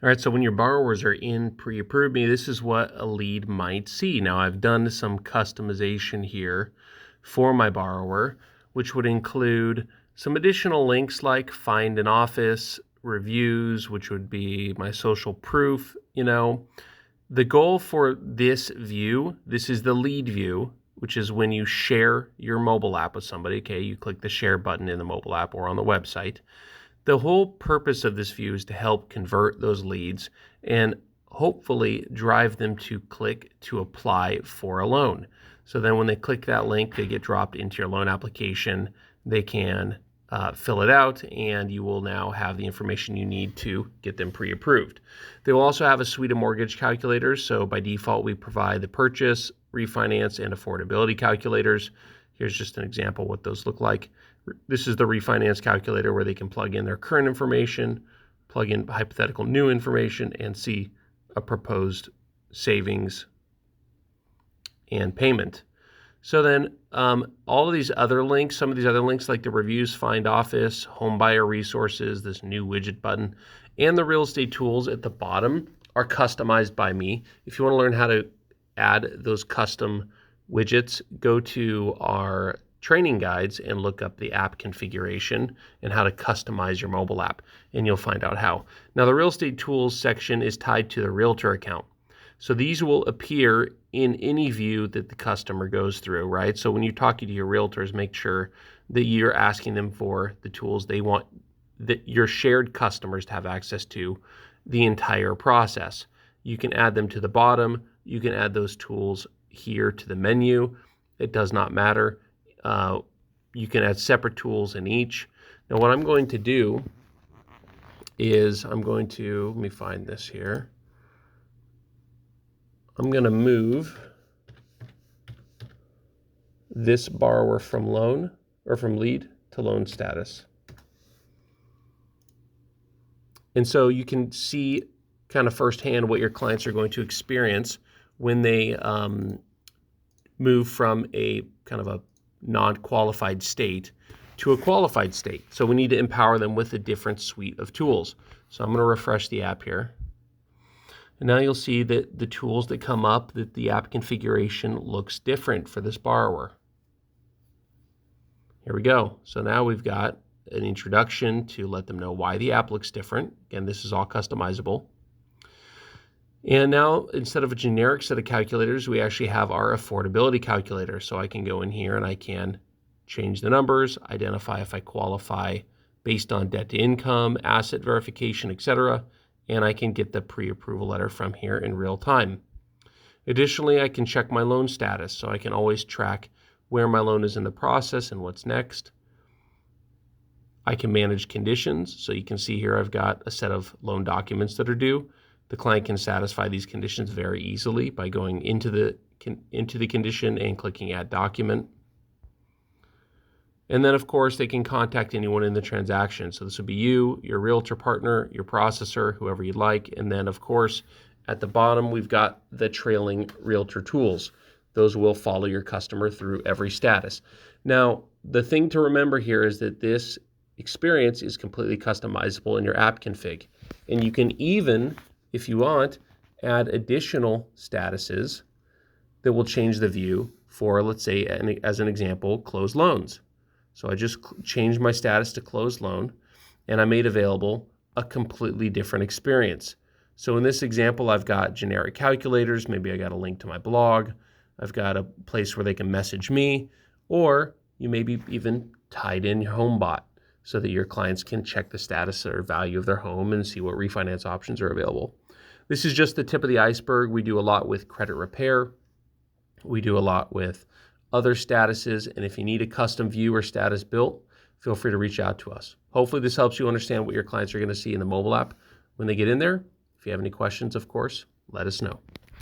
All right, so when your borrowers are in pre-approved me, this is what a lead might see. Now I've done some customization here for my borrower, which would include some additional links like find an office, reviews, which would be my social proof. The goal for this view, this is the lead view, which is when you share your mobile app with somebody. Okay, you click the share button in the mobile app or on the website. The whole purpose of this view is to help convert those leads and hopefully drive them to click to apply for a loan. So then when they click that link, they get dropped into your loan application. They can fill it out, and you will now have the information you need to get them pre-approved. They will also have a suite of mortgage calculators. So by default, we provide the purchase, refinance, and affordability calculators. Here's just an example of what those look like. This is the refinance calculator where they can plug in their current information, plug in hypothetical new information, and see a proposed savings and payment. So then all of these other links, some of these other links like the reviews, find office, home buyer resources, this new widget button, and the real estate tools at the bottom are customized by me. If you want to learn how to add those custom widgets, go to our training guides and look up the app configuration and how to customize your mobile app, and you'll find out how. Now, the real estate tools section is tied to the realtor account. So these will appear in any view that the customer goes through, right? So when you're talking to your realtors, make sure that you're asking them for the tools they want, that your shared customers to have access to the entire process. You can add them to the bottom. You can add those tools here to the menu. It does not matter. You can add separate tools in each. Now what I'm going to do is let me find this here. I'm going to move this borrower from lead to loan status. And so you can see kind of firsthand what your clients are going to experience when they move from a kind of a non-qualified state to a qualified state. So we need to empower them with a different suite of tools. So I'm going to refresh the app here. And now you'll see that the tools that come up, that the app configuration looks different for this borrower. Here we go. So now we've got an introduction to let them know why the app looks different. Again, this is all customizable. And now, instead of a generic set of calculators, we actually have our affordability calculator. So I can go in here and I can change the numbers, identify if I qualify based on debt to income, asset verification, etc. And I can get the pre-approval letter from here in real time. Additionally, I can check my loan status, so I can always track where my loan is in the process and what's next. I can manage conditions, so you can see here I've got a set of loan documents that are due. The client can satisfy these conditions very easily by going into the condition and clicking Add Document. And then, of course, they can contact anyone in the transaction. So this would be you, your realtor partner, your processor, whoever you'd like. And then, of course, at the bottom, we've got the trailing realtor tools. Those will follow your customer through every status. Now, the thing to remember here is that this experience is completely customizable in your app config. And you can even, if you want, add additional statuses that will change the view for, let's say, as an example, closed loans. So I just changed my status to closed loan, and I made available a completely different experience. So in this example, I've got generic calculators. Maybe I got a link to my blog. I've got a place where they can message me, or you maybe even tied in your home bot so that your clients can check the status or value of their home and see what refinance options are available. This is just the tip of the iceberg. We do a lot with credit repair. We do a lot with other statuses, and if you need a custom view or status built, feel free to reach out to us. Hopefully this helps you understand what your clients are going to see in the mobile app when they get in there. If you have any questions, of course, let us know.